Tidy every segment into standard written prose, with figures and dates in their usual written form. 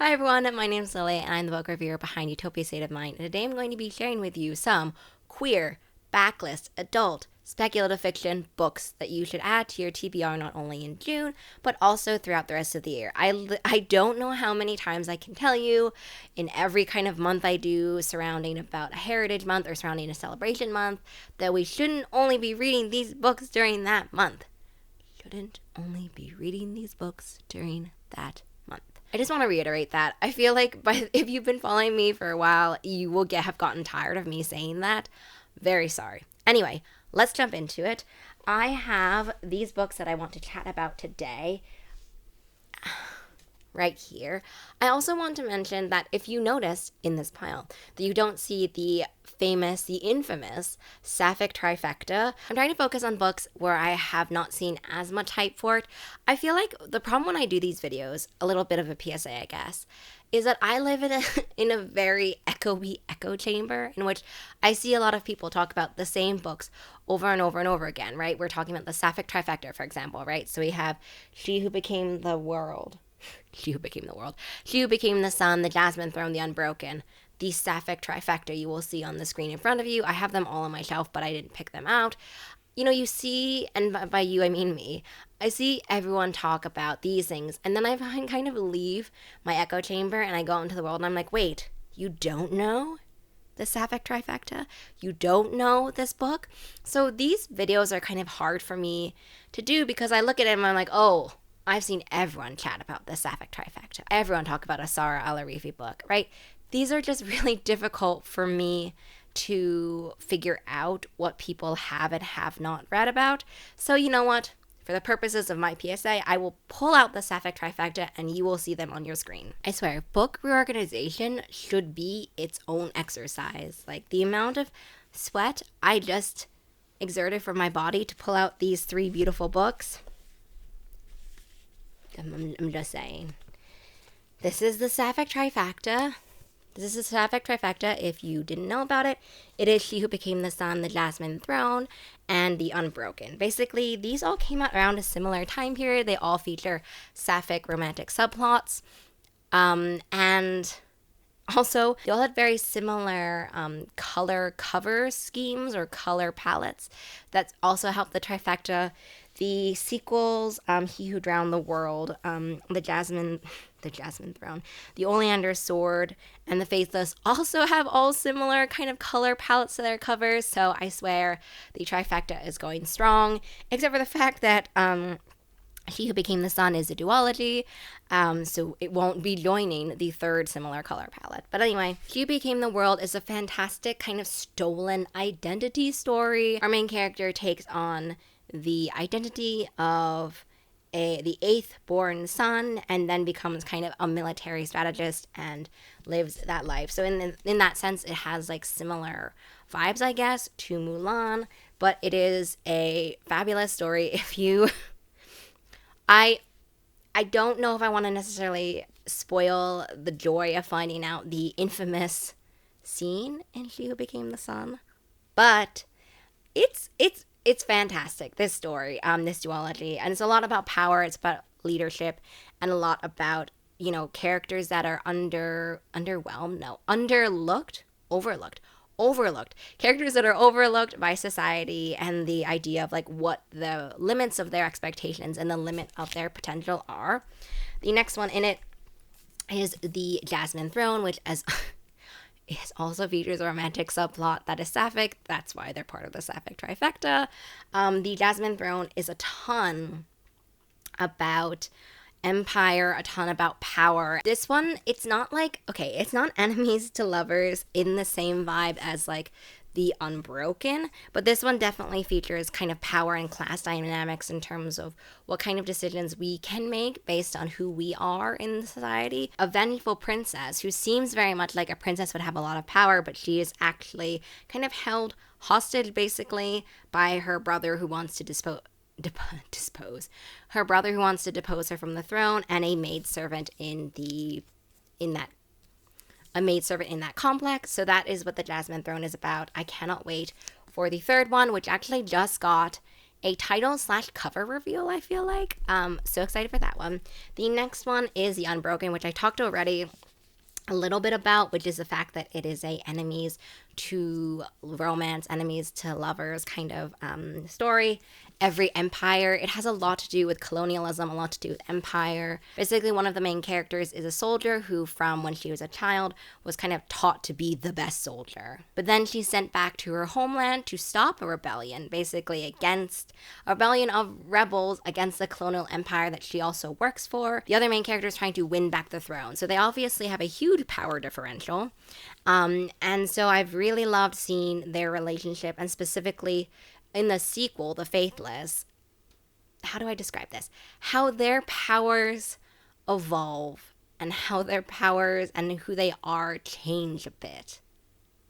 Hi everyone, my name's Lily and I'm the book reviewer behind Utopia State of Mind, and today I'm going to be sharing with you some queer, backlist, adult, speculative fiction books that you should add to your TBR not only in June, but also throughout the rest of the year. I don't know how many times I can tell you in every kind of month I do surrounding about a heritage month or surrounding a celebration month that we shouldn't only be reading these books during that month. Shouldn't only be reading these books during that month. I just want to reiterate that. I feel like if you've been following me for a while, you will have gotten tired of me saying that. Very sorry. Anyway, let's jump into it. I have these books that I want to chat about today right here. I also want to mention that if you notice in this pile that you don't see the infamous Sapphic Trifecta, I'm trying to focus on books where I have not seen as much hype for it. I feel like the problem when I do these videos, a little bit of a PSA I guess, is that I live in a very echoey echo chamber in which I see a lot of people talk about the same books over and over and over again, right? We're talking about the Sapphic Trifecta, for example, right? So we have She Who Became the World. She Who Became the World. She Who Became the Sun, the Jasmine Throne, the Unbroken. The Sapphic Trifecta you will see on the screen in front of you. I have them all on my shelf, but I didn't pick them out. You know, you see, and by you I mean me, I see everyone talk about these things, and then I kind of leave my echo chamber and I go out into the world and I'm like, wait, you don't know the Sapphic Trifecta? You don't know this book? So these videos are kind of hard for me to do because I look at it and I'm like, oh, I've seen everyone chat about the Sapphic Trifecta. Everyone talk about a Sara Al-Arifi book, right? These are just really difficult for me to figure out what people have and have not read about. So you know what? For the purposes of my PSA, I will pull out the Sapphic Trifecta and you will see them on your screen. I swear, book reorganization should be its own exercise. Like the amount of sweat I just exerted from my body to pull out these three beautiful books. I'm just saying. This is the Sapphic Trifecta. This is the Sapphic Trifecta. If you didn't know about it, it is She Who Became the Sun, the Jasmine Throne, and the Unbroken. Basically, these all came out around a similar time period. They all feature sapphic romantic subplots. And also, they all had very similar color cover schemes or color palettes that also helped the trifecta. The sequels, He Who Drowned the World, the Jasmine Throne, the Oleander Sword, and the Faithless also have all similar kind of color palettes to their covers. So I swear the trifecta is going strong, except for the fact that She Who Became the Sun is a duology, so it won't be joining the third similar color palette. But anyway, She Who Became the World is a fantastic kind of stolen identity story. Our main character takes on the identity of the eighth born son and then becomes kind of a military strategist and lives that life. So in that sense, it has like similar vibes, I guess, to Mulan, but it is a fabulous story. If you I don't know if I want to necessarily spoil the joy of finding out the infamous scene in She Who Became the Sun, but it's fantastic, this story, this duology, and it's a lot about power, it's about leadership, and a lot about, you know, characters that are overlooked. Characters that are overlooked by society and the idea of like what the limits of their expectations and the limit of their potential are. The next one in it is the Jasmine Throne, which it also features a romantic subplot that is sapphic. That's why they're part of the Sapphic Trifecta. The Jasmine Throne is a ton about empire, a ton about power. This one, it's not like, okay, it's not enemies to lovers in the same vibe as like the Unbroken, but this one definitely features kind of power and class dynamics in terms of what kind of decisions we can make based on who we are in society. A vengeful princess who seems very much like a princess would have a lot of power, but she is actually kind of held hostage basically by her brother who wants to depose her from the throne, and a maidservant in that complex. So that is what the Jasmine Throne is about. I cannot wait for the third one, which actually just got a title / cover reveal, I feel like. So excited for that one. The next one is The Unbroken, which I talked already a little bit about, which is the fact that it is a enemies to romance, enemies to lovers kind of story. Every empire, it has a lot to do with colonialism, a lot to do with empire. Basically, one of the main characters is a soldier who, from when she was a child, was kind of taught to be the best soldier. But then she's sent back to her homeland to stop a rebellion, basically against a rebellion of rebels against the colonial empire that she also works for. The other main character is trying to win back the throne. So they obviously have a huge power differential. And so I've really loved seeing their relationship, and specifically in the sequel, The Faithless. How do I describe this? How their powers evolve and how their powers and who they are change a bit.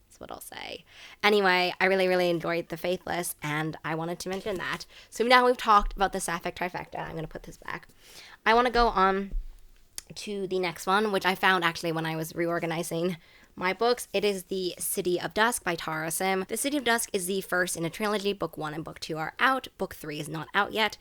That's what I'll say. Anyway, I really, really enjoyed The Faithless, and I wanted to mention that. So now we've talked about the Sapphic Trifecta. I'm going to put this back. I want to go on to the next one, which I found actually when I was reorganizing my books. It is The City of Dusk by Tara Sim. The City of Dusk is the first in a trilogy. Book 1 and Book 2 are out. Book 3 is not out yet.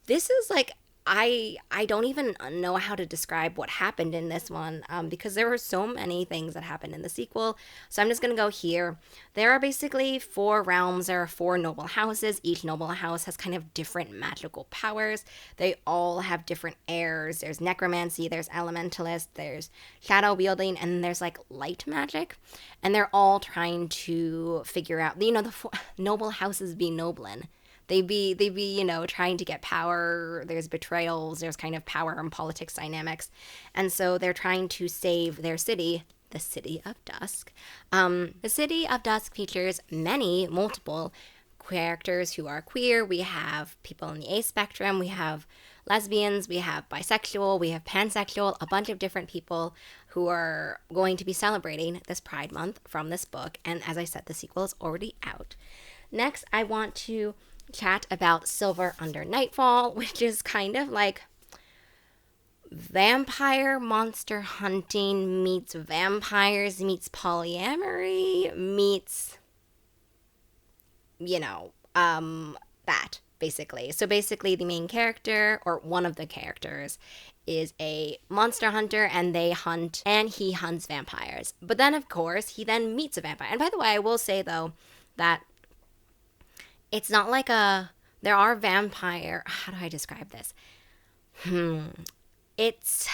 This is like, I don't even know how to describe what happened in this one, because there were so many things that happened in the sequel. So I'm just going to go here. There are basically 4 realms. There are 4 noble houses. Each noble house has kind of different magical powers. They all have different heirs. There's necromancy, there's elementalist, there's shadow wielding, and there's like light magic. And they're all trying to figure out, the 4 noble houses be noblin. They be, trying to get power. There's betrayals. There's kind of power and politics dynamics. And so they're trying to save their city, the City of Dusk. The City of Dusk features multiple characters who are queer. We have people in the A spectrum. We have lesbians. We have bisexual. We have pansexual. A bunch of different people who are going to be celebrating this Pride Month from this book. And as I said, the sequel is already out. Next, I want to chat about Silver Under Nightfall, which is kind of like vampire monster hunting meets vampires meets polyamory meets that basically. So basically the main character, or one of the characters, is a monster hunter, and he hunts vampires. But then of course he then meets a vampire. And by the way, I will say though that it's not like there are vampire, how do I describe this? It's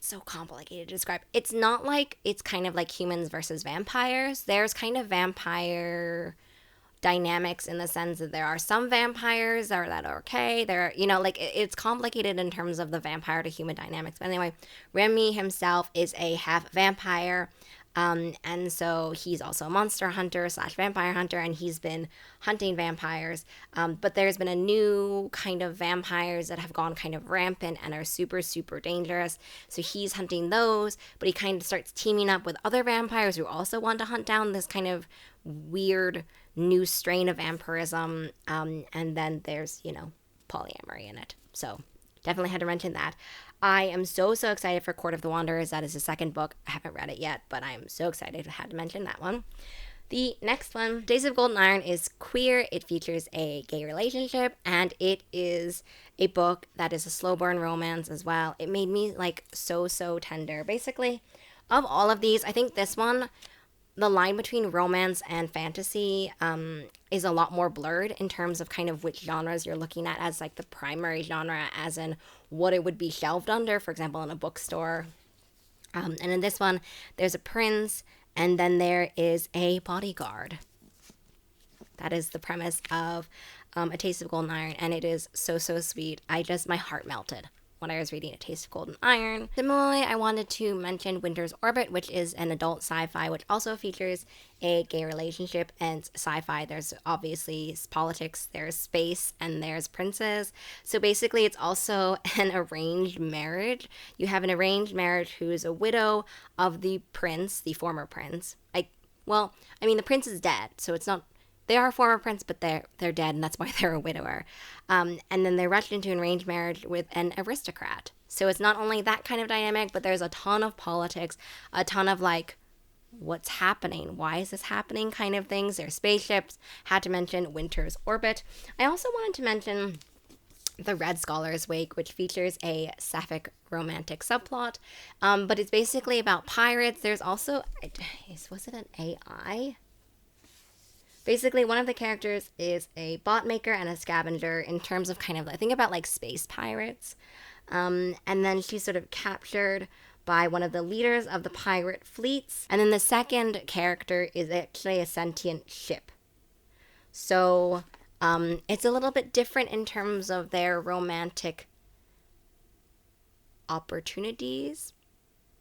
so complicated to describe. It's not like, it's kind of like humans versus vampires. There's kind of vampire dynamics in the sense that there are some vampires that are okay. It's complicated in terms of the vampire to human dynamics. But anyway, Remy himself is a half vampire. And so he's also a monster hunter / vampire hunter, and he's been hunting vampires. But there's been a new kind of vampires that have gone kind of rampant and are super, super dangerous. So he's hunting those, but he kind of starts teaming up with other vampires who also want to hunt down this kind of weird new strain of vampirism. And then there's, polyamory in it. So definitely had to mention that. I am so, so excited for Court of the Wanderers. That is the second book. I haven't read it yet, but I am so excited. I had to mention that one. The next one, Days of Golden Iron, is queer. It features a gay relationship, and it is a book that is a slow burn romance as well. It made me so, so tender. Basically, of all of these, I think this one, the line between romance and fantasy is a lot more blurred in terms of kind of which genres you're looking at as the primary genre, as in what it would be shelved under, for example, in a bookstore. And in this one, there's a prince, and then there is a bodyguard. That is the premise of A Taste of Golden Iron, and it is so, so sweet. My heart melted when I was reading A Taste of Golden Iron. Similarly, I wanted to mention Winter's Orbit, which is an adult sci-fi, which also features a gay relationship and sci-fi. There's obviously politics, there's space, and there's princes. So basically, it's also an arranged marriage. You have an arranged marriage who is a widow of the prince, the former prince. The prince is dead, so it's not. They are a former prince, but they're dead, and that's why they're a widower. And then they're rushed into an arranged marriage with an aristocrat. So it's not only that kind of dynamic, but there's a ton of politics, a ton of what's happening, why is this happening kind of things. There's spaceships. Had to mention Winter's Orbit. I also wanted to mention The Red Scholar's Wake, which features a sapphic romantic subplot, but it's basically about pirates. There's also, was it an AI? Basically, one of the characters is a bot maker and a scavenger in terms of kind of, I think about like space pirates. And then she's sort of captured by one of the leaders of the pirate fleets. And then the second character is actually a sentient ship. So it's a little bit different in terms of their romantic opportunities,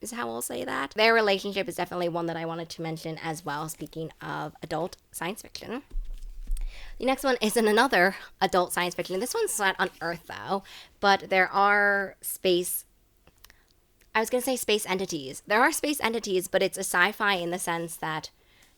is how I'll say that. Their relationship is definitely one that I wanted to mention as well, speaking of adult science fiction. The next one is in another adult science fiction. This one's set on Earth, though, but there are space entities. There are space entities, but it's a sci-fi in the sense that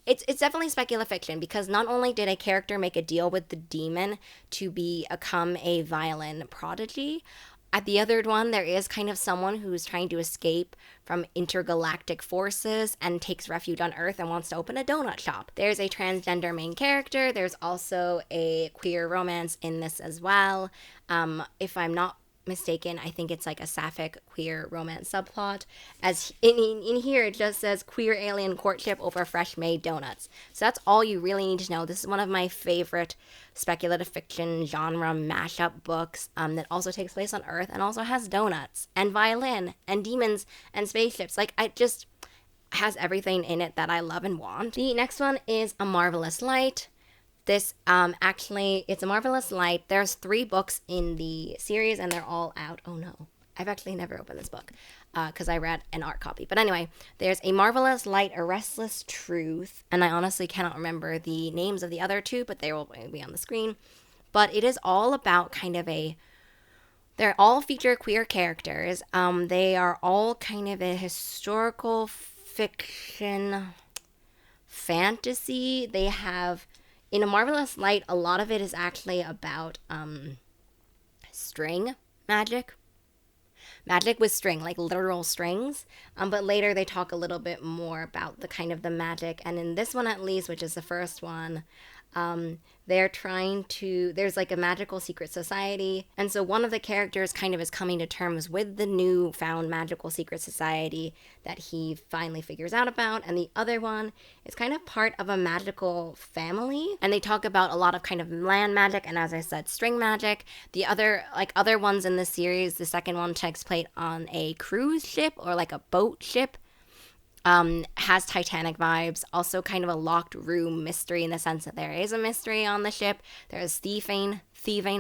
it's definitely speculative fiction, because not only did a character make a deal with the demon to become a violin prodigy, at the other one, there is kind of someone who's trying to escape from intergalactic forces and takes refuge on Earth and wants to open a donut shop. There's a transgender main character. There's also a queer romance in this as well. If I'm not mistaken, I think it's like a sapphic queer romance subplot. As in here, it just says queer alien courtship over fresh made donuts. So that's all you really need to know. This is one of my favorite speculative fiction genre mashup books that also takes place on Earth and also has donuts and violin and demons and spaceships. Like, it just has everything in it that I love and want. The next one is A Marvelous Light. This, actually, it's A Marvelous Light. There's 3 books in the series, and they're all out. Oh, no. I've actually never opened this book, because I read an art copy. But anyway, there's A Marvelous Light, A Restless Truth, and I honestly cannot remember the names of the other 2, but they will be on the screen. But it is all about kind of they're all feature queer characters. They are all kind of a historical fiction fantasy. They have... In A Marvelous Light, a lot of it is actually about string magic. Magic with string, like literal strings. But later they talk a little bit more about the kind of the magic. And in this one at least, which is the first one, there's like a magical secret society. And so one of the characters kind of is coming to terms with the new found magical secret society that he finally figures out about. And the other one is kind of part of a magical family. And they talk about a lot of kind of land magic and, as I said, string magic. The other ones in the series, the second one takes place on a cruise ship or like a boat ship. Has Titanic vibes, also kind of a locked room mystery in the sense that there is a mystery on the ship, there's thieving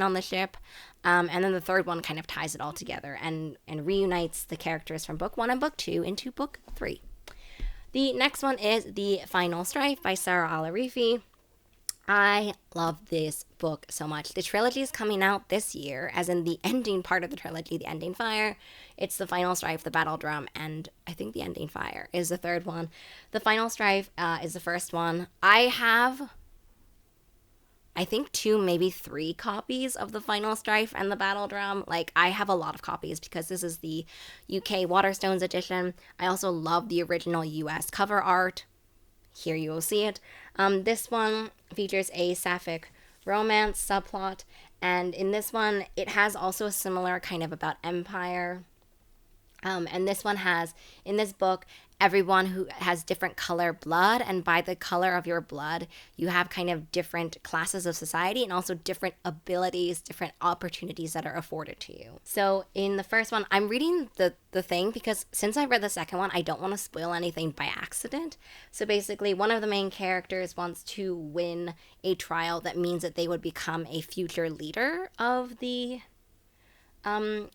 on the ship, and then the third one kind of ties it all together and reunites the characters from book 1 and book 2 into book 3. The next one is The Final Strife by Sarah Al-Arifi. I love this book so much. The trilogy is coming out this year, as in the ending part of the trilogy, The Ending Fire. It's The Final Strife, The Battle Drum, and I think The Ending Fire is the third one. The Final Strife is the first one. I have, I think, 2, maybe 3 copies of The Final Strife and The Battle Drum. Like, I have a lot of copies because this is the UK Waterstones edition. I also love the original US cover art. Here you will see it. This one features a sapphic romance subplot, and in this one, it has also a similar kind of about empire. And this one has, in this book, everyone who has different color blood, and by the color of your blood, you have kind of different classes of society and also different abilities, different opportunities that are afforded to you. So in the first one, I'm reading the thing because since I read the second one, I don't want to spoil anything by accident. So basically, one of the main characters wants to win a trial that means that they would become a future leader of the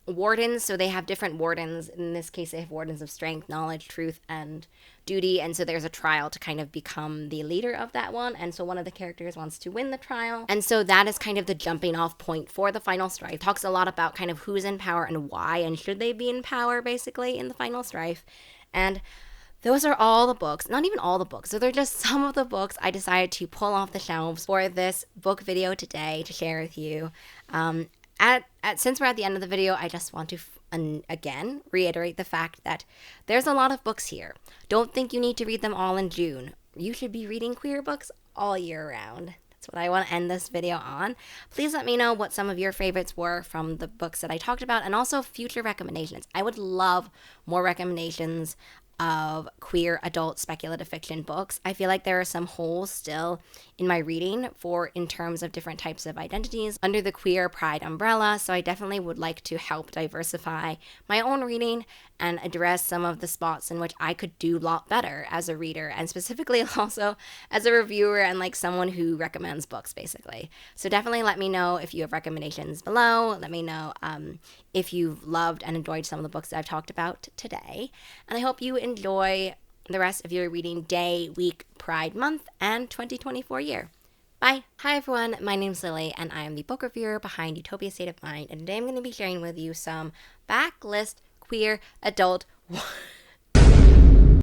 wardens. So they have different wardens. In this case, they have wardens of strength, knowledge, truth, and duty. And so there's a trial to kind of become the leader of that one. And so one of the characters wants to win the trial. And so that is kind of the jumping off point for The Final Strife. Talks a lot about kind of who's in power and why, and should they be in power, basically, in The Final Strife. And those are all the books, not even all the books. So they're just some of the books I decided to pull off the shelves for this book video today to share with you. Since we're at the end of the video, I just want to again reiterate the fact that there's a lot of books here. Don't think you need to read them all in June. You should be reading queer books all year round. That's what I want to end this video on. Please let me know what some of your favorites were from the books that I talked about, and also future recommendations. I would love more recommendations of queer adult speculative fiction books. I feel like there are some holes still in my reading in terms of different types of identities under the queer pride umbrella, so I definitely would like to help diversify my own reading and address some of the spots in which I could do a lot better as a reader, and specifically also as a reviewer and like someone who recommends books, basically. So definitely let me know if you have recommendations below. Let me know if you've loved and enjoyed some of the books that I've talked about today. And I hope you enjoy the rest of your reading day, week, Pride Month, and 2024 year. Bye. Hi everyone, my name's Lily, and I am the book reviewer behind Utopia State of Mind, and today I'm going to be sharing with you some Backlist queer adult